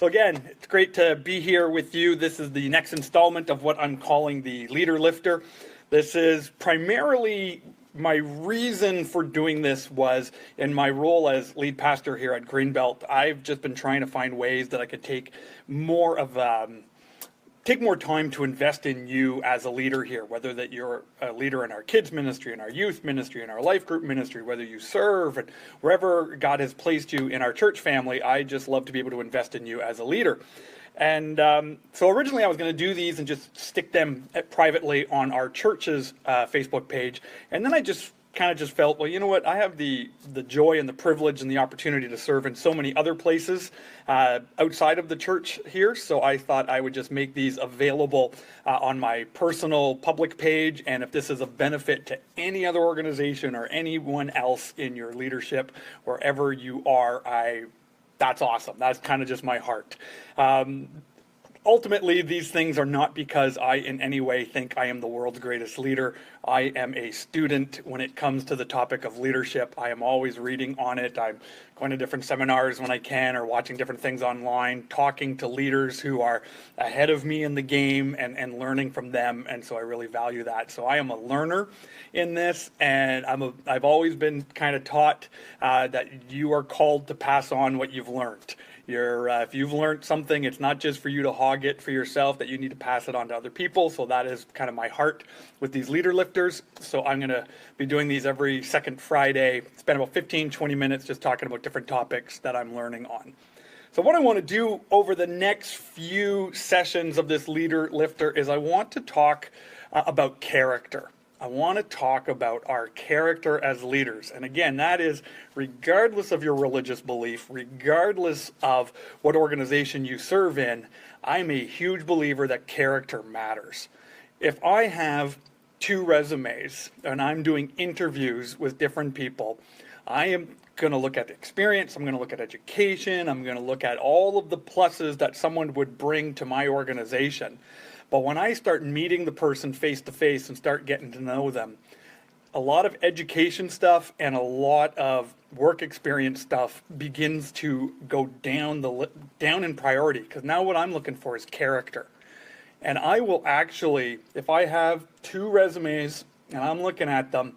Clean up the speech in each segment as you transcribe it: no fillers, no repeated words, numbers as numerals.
So again, it's great to be here with you. This is the next installment of what I'm calling the Leader Lifter. This is primarily my reason for doing this was in my role as lead pastor here at Greenbelt. I've just been trying to find ways that I could take more time to invest in you as a leader here, whether that you're a leader in our kids ministry, in our youth ministry, in our life group ministry, whether you serve and wherever God has placed you in our church family. I just love to be able to invest in you as a leader. And so originally I was going to do these and just stick them privately on our church's Facebook page. And then I just felt, well, you know what? I have the joy and the privilege and the opportunity to serve in so many other places outside of the church here. So I thought I would just make these available on my personal public page. And if this is of benefit to any other organization or anyone else in your leadership, wherever you are, that's awesome. That's kind of just my heart. Ultimately, these things are not because I in any way think I am the world's greatest leader. I am a student when it comes to the topic of leadership. I am always reading on it. I'm going to different seminars when I can, or watching different things online, talking to leaders who are ahead of me in the game and learning from them. And so I really value that. So I am a learner in this, and I've always been kind of taught that you are called to pass on what you've learned. If you've learned something, it's not just for you to hog it for yourself, that you need to pass it on to other people. So that is kind of my heart with these leader lifters. So I'm going to be doing these every second Friday, spend about 15-20 minutes just talking about different topics that I'm learning on. So what I want to do over the next few sessions of this leader lifter is I want to talk about character. I want to talk about our character as leaders. And again, that is regardless of your religious belief, regardless of what organization you serve in, I'm a huge believer that character matters. If I have 2 resumes and I'm doing interviews with different people, I am going to look at experience, I'm going to look at education, I'm going to look at all of the pluses that someone would bring to my organization. But when I start meeting the person face to face and start getting to know them, a lot of education stuff and a lot of work experience stuff begins to go down in priority, because now what I'm looking for is character. And I will actually, if I have 2 resumes and I'm looking at them,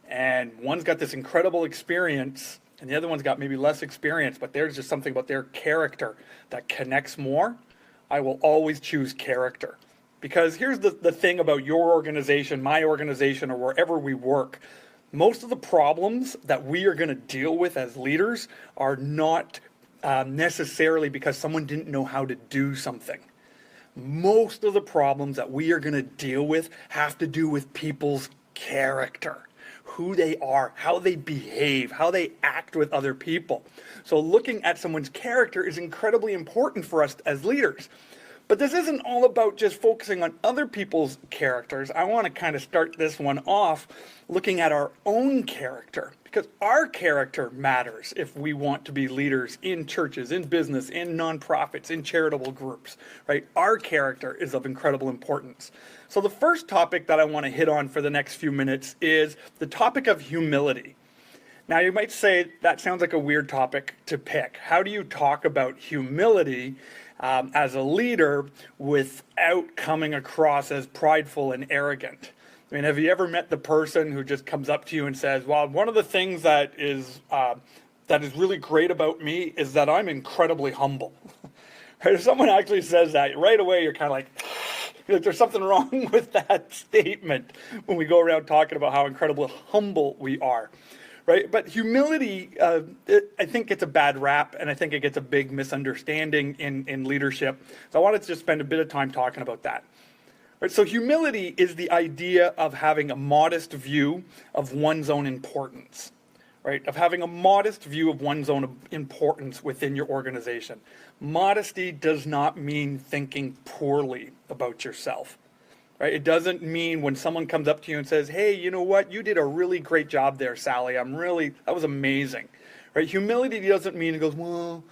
and one's got this incredible experience and the other one's got maybe less experience, but there's just something about their character that connects more, I will always choose character. Because here's the thing about your organization, my organization, or wherever we work. Most of the problems that we are going to deal with as leaders are not necessarily because someone didn't know how to do something. Most of the problems that we are going to deal with have to do with people's character, who they are, how they behave, how they act with other people. So looking at someone's character is incredibly important for us as leaders. But this isn't all about just focusing on other people's characters. I want to kind of start this one off looking at our own character, because our character matters if we want to be leaders in churches, in business, in nonprofits, in charitable groups, right? Our character is of incredible importance. So the first topic that I want to hit on for the next few minutes is the topic of humility. Now you might say that sounds like a weird topic to pick. How do you talk about humility as a leader without coming across as prideful and arrogant? I mean, have you ever met the person who just comes up to you and says, well, one of the things that is really great about me is that I'm incredibly humble. Right? If someone actually says that, right away you're kind of like, there's something wrong with that statement when we go around talking about how incredibly humble we are. Right? But humility, I think it's a bad rap, and I think it gets a big misunderstanding in leadership. So I wanted to just spend a bit of time talking about that. Right? So humility is the idea of having a modest view of one's own importance. Right? Of having a modest view of one's own importance within your organization. Modesty does not mean thinking poorly about yourself. Right? It doesn't mean when someone comes up to you and says, hey, you know what, you did a really great job there, Sally. That was amazing. Right? Humility doesn't mean it goes, well,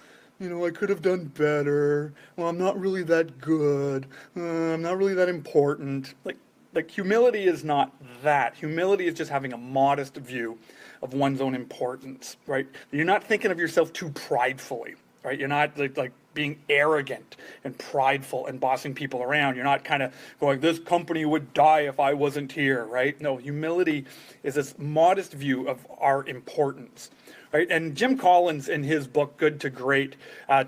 I could have done better. Well, I'm not really that good. I'm not really that important. Like humility is not that. Humility is just having a modest view of one's own importance, right? You're not thinking of yourself too pridefully, right? You're not like being arrogant and prideful and bossing people around. You're not kind of going, this company would die if I wasn't here, right? No, humility is this modest view of our importance, right? And Jim Collins, in his book, Good to Great,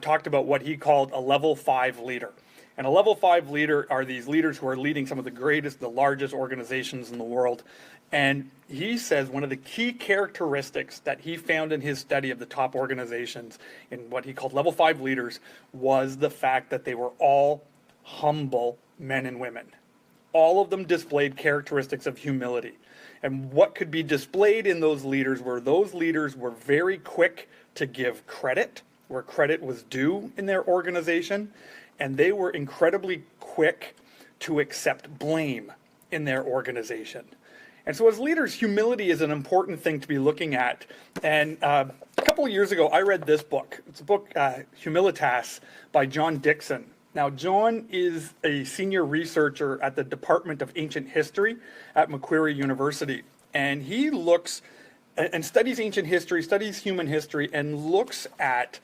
talked about what he called a level 5 leader. And a level 5 leader are these leaders who are leading some of the greatest, the largest organizations in the world. And he says one of the key characteristics that he found in his study of the top organizations in what he called level 5 leaders was the fact that they were all humble men and women. All of them displayed characteristics of humility. And what could be displayed in those leaders were very quick to give credit where credit was due in their organization, and they were incredibly quick to accept blame in their organization. And so as leaders, humility is an important thing to be looking at. And a couple of years ago, I read this book. It's a book, Humilitas, by John Dickson. Now, John is a senior researcher at the Department of Ancient History at Macquarie University. And he looks and studies ancient history, studies human history, and looks at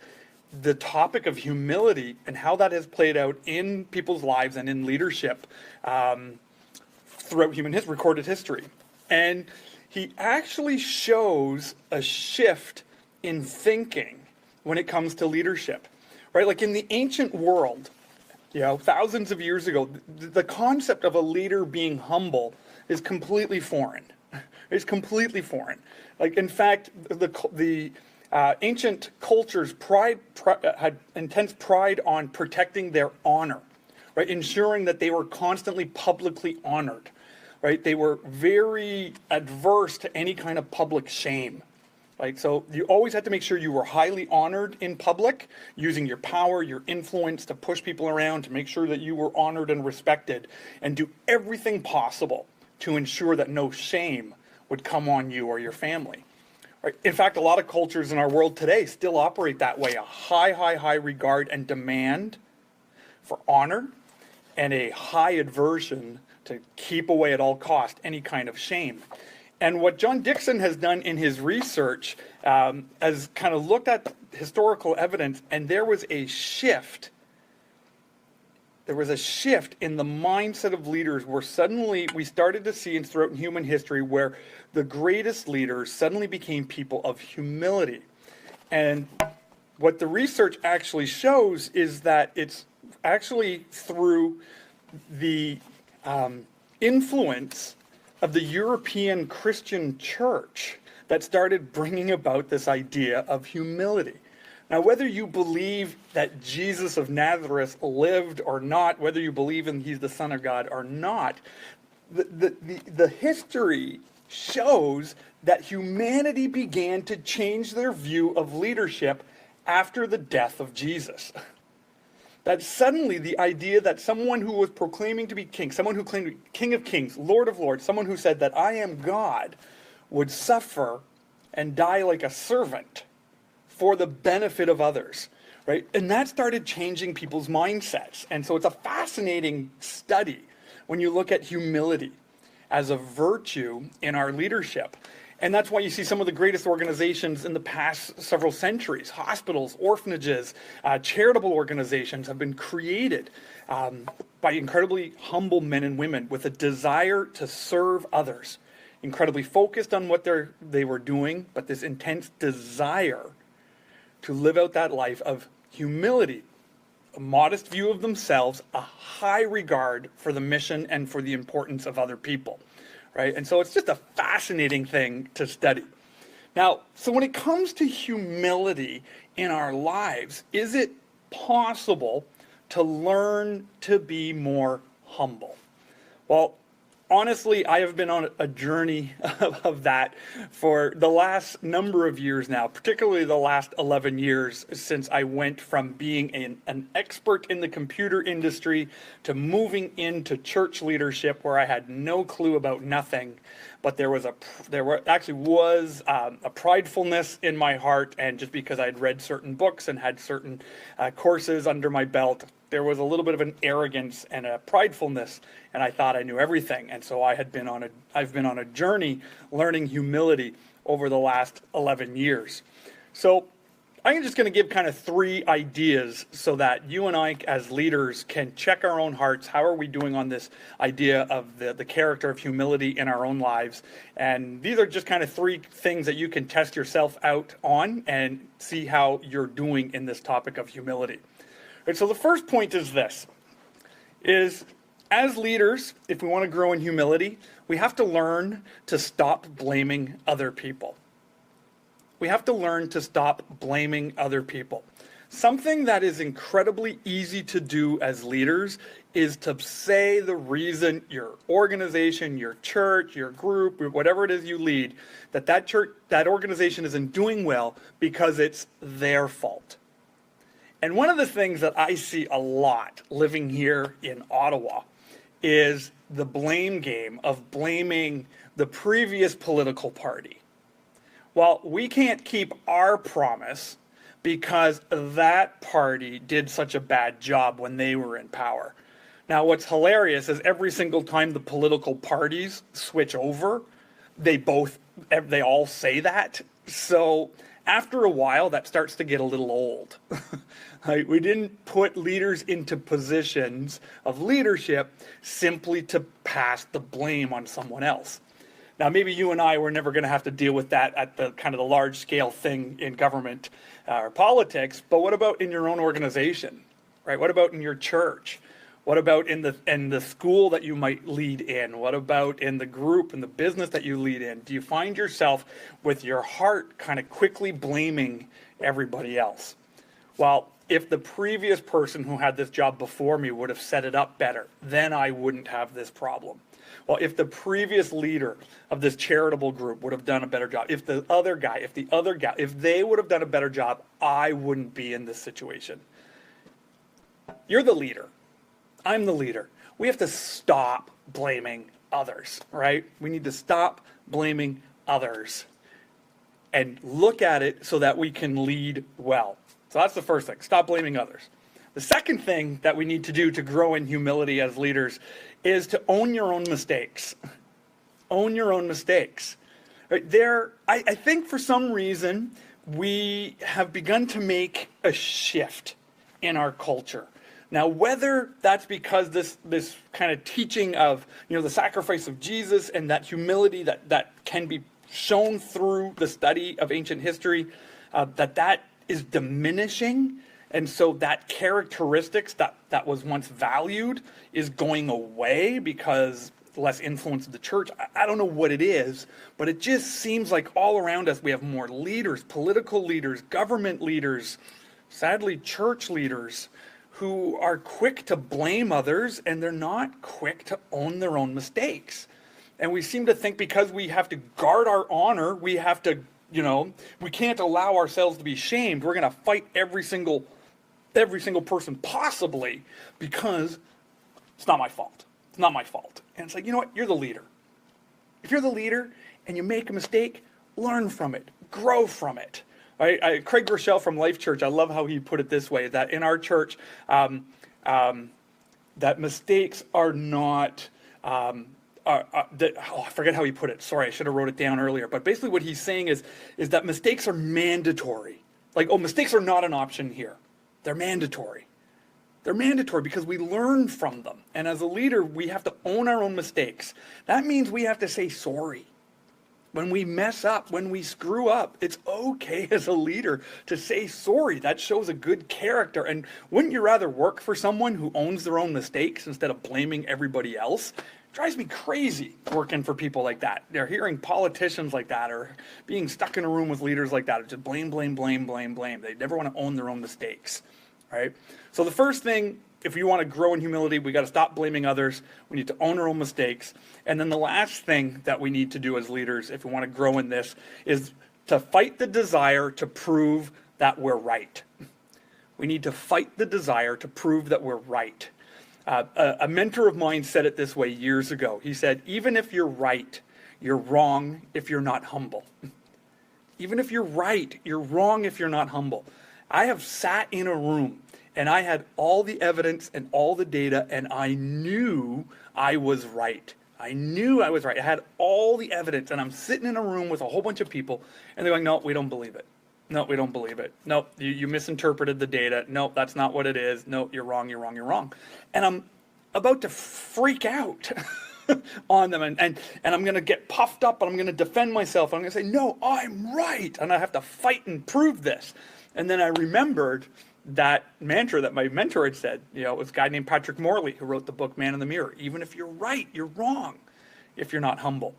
the topic of humility and how that has played out in people's lives and in leadership throughout human history, recorded history. And he actually shows a shift in thinking when it comes to leadership, right? Like in the ancient world, thousands of years ago, the concept of a leader being humble is completely foreign. It's completely foreign. Like, in fact, the ancient cultures had intense pride on protecting their honor, right? Ensuring that they were constantly publicly honored, right? They were very adverse to any kind of public shame. Right? So you always had to make sure you were highly honored in public, using your power, your influence to push people around, to make sure that you were honored and respected, and do everything possible to ensure that no shame would come on you or your family. Right? In fact, a lot of cultures in our world today still operate that way, a high regard and demand for honor, and a high aversion to keep away at all cost any kind of shame. And what John Dickson has done in his research has kind of looked at historical evidence, and there was a shift. There was a shift in the mindset of leaders where suddenly we started to see throughout human history where the greatest leaders suddenly became people of humility. And what the research actually shows is that it's actually through the influence of the European Christian church that started bringing about this idea of humility. Now, whether you believe that Jesus of Nazareth lived or not, whether you believe he's the Son of God or not, the history shows that humanity began to change their view of leadership after the death of Jesus. That suddenly the idea that someone who was proclaiming to be king, someone who claimed to be King of Kings, Lord of Lords, someone who said that I am God, would suffer and die like a servant for the benefit of others, right? And that started changing people's mindsets. And so it's a fascinating study when you look at humility as a virtue in our leadership. And that's why you see some of the greatest organizations in the past several centuries, hospitals, orphanages, charitable organizations have been created by incredibly humble men and women with a desire to serve others, incredibly focused on what they were doing, but this intense desire to live out that life of humility, a modest view of themselves, a high regard for the mission and for the importance of other people. Right? And so it's just a fascinating thing to study. Now, so when it comes to humility in our lives, is it possible to learn to be more humble? Well, honestly, I have been on a journey of that for the last number of years now, particularly the last 11 years since I went from being an expert in the computer industry to moving into church leadership where I had no clue about nothing. But there was a pridefulness in my heart, and just because I'd read certain books and had certain courses under my belt, there was a little bit of an arrogance and a pridefulness, and I thought I knew everything. And so I've been on a journey learning humility over the last 11 years. So I'm just going to give kind of 3 ideas so that you and I as leaders can check our own hearts. How are we doing on this idea of the character of humility in our own lives? And these are just kind of 3 things that you can test yourself out on and see how you're doing in this topic of humility. All right, so the first point is this, is as leaders, if we want to grow in humility, we have to learn to stop blaming other people. We have to learn to stop blaming other people. Something that is incredibly easy to do as leaders is to say the reason your organization, your church, your group, whatever it is you lead, that church, that organization isn't doing well because it's their fault. And one of the things that I see a lot living here in Ottawa is the blame game of blaming the previous political party. Well, we can't keep our promise because that party did such a bad job when they were in power. Now, what's hilarious is every single time the political parties switch over, they all say that. So after a while, that starts to get a little old. Like, we didn't put leaders into positions of leadership simply to pass the blame on someone else. Now, maybe you and I were never going to have to deal with that at the kind of the large scale thing in government or politics, but what about in your own organization, right? What about in your church? What about in the school that you might lead in? What about in the group and the business that you lead in? Do you find yourself with your heart kind of quickly blaming everybody else? Well, if the previous person who had this job before me would have set it up better, then I wouldn't have this problem. Well, if the previous leader of this charitable group would have done a better job, if the other guy, if they would have done a better job, I wouldn't be in this situation. You're the leader. I'm the leader. We have to stop blaming others, right? We need to stop blaming others and look at it so that we can lead well. So that's the first thing. Stop blaming others. The second thing that we need to do to grow in humility as leaders is to own your own mistakes. Own your own mistakes. Right? I think for some reason we have begun to make a shift in our culture. Now, whether that's because this kind of teaching of the sacrifice of Jesus and that humility that can be shown through the study of ancient history, that is diminishing. And so that characteristics that was once valued is going away because less influence of the church. I don't know what it is, but it just seems like all around us we have more leaders, political leaders, government leaders, sadly church leaders, who are quick to blame others and they're not quick to own their own mistakes. And we seem to think because we have to guard our honor, we have to, we can't allow ourselves to be shamed. We're going to fight every single person possibly because it's not my fault. It's not my fault. And it's like, you know what? You're the leader. If you're the leader and you make a mistake, learn from it, grow from it. Right? Craig Rochelle from Life Church, I love how he put it this way, that in our church, that mistakes are not, I forget how he put it. Sorry, I should have wrote it down earlier. But basically what he's saying is that mistakes are mandatory. Like, mistakes are not an option here. They're mandatory. They're mandatory because we learn from them. And as a leader, we have to own our own mistakes. That means we have to say sorry. When we mess up, when we screw up, it's okay as a leader to say sorry. That shows a good character. And wouldn't you rather work for someone who owns their own mistakes instead of blaming everybody else? It drives me crazy working for people like that. They're hearing politicians like that or being stuck in a room with leaders like that. It's just blame, blame, blame, blame, blame. They never want to own their own mistakes, right? So the first thing, if you want to grow in humility, we got to stop blaming others. We need to own our own mistakes. And then the last thing that we need to do as leaders, if we want to grow in this, is to fight the desire to prove that we're right. We need to fight the desire to prove that we're right. A mentor of mine said it this way years ago. He said, even if you're right, you're wrong if you're not humble. Even if you're right, you're wrong if you're not humble. I have sat in a room and I had all the evidence and all the data, and I knew I was right. I knew I was right. I had all the evidence, and I'm sitting in a room with a whole bunch of people, and they're going, no, we don't believe it. No, we don't believe it. No, you misinterpreted the data. No, that's not what it is. No, you're wrong, you're wrong, you're wrong. And I'm about to freak out on them, and I'm going to get puffed up, and I'm going to defend myself. I'm going to say, no, I'm right, and I have to fight and prove this. And then I remembered that mantra that my mentor had said. It was a guy named Patrick Morley who wrote the book Man in the Mirror. Even if you're right, you're wrong if you're not humble.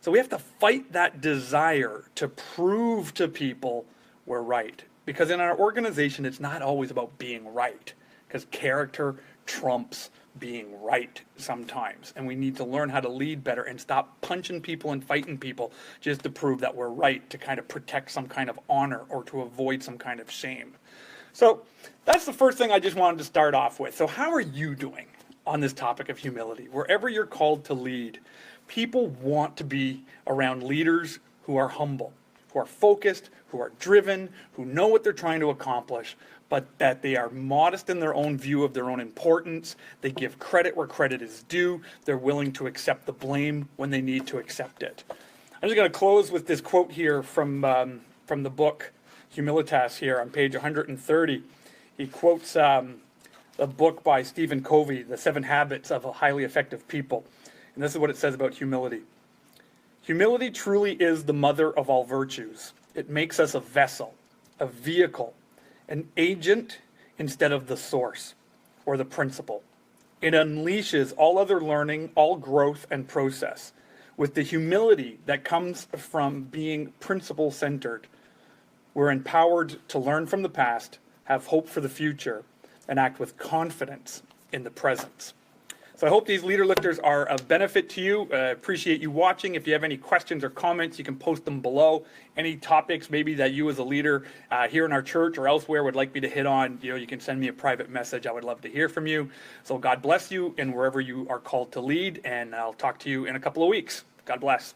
So we have to fight that desire to prove to people we're right. Because in our organization, it's not always about being right. Because character trumps being right sometimes. And we need to learn how to lead better and stop punching people and fighting people just to prove that we're right, to kind of protect some kind of honor or to avoid some kind of shame. So that's the first thing I just wanted to start off with. So how are you doing on this topic of humility? Wherever you're called to lead, people want to be around leaders who are humble, who are focused, who are driven, who know what they're trying to accomplish, but that they are modest in their own view of their own importance. They give credit where credit is due. They're willing to accept the blame when they need to accept it. I'm just going to close with this quote here from the book Humilitas here on page 130. He quotes a book by Stephen Covey, The 7 Habits of a Highly Effective People. And this is what it says about humility. Humility truly is the mother of all virtues. It makes us a vessel, a vehicle, an agent instead of the source or the principle. It unleashes all other learning, all growth and process. With the humility that comes from being principle-centered, we're empowered to learn from the past, have hope for the future, and act with confidence in the present. So I hope these leader lifters are of benefit to you. Appreciate you watching. If you have any questions or comments, you can post them below. Any topics maybe that you as a leader here in our church or elsewhere would like me to hit on, you can send me a private message. I would love to hear from you. So God bless you and wherever you are called to lead, and I'll talk to you in a couple of weeks. God bless.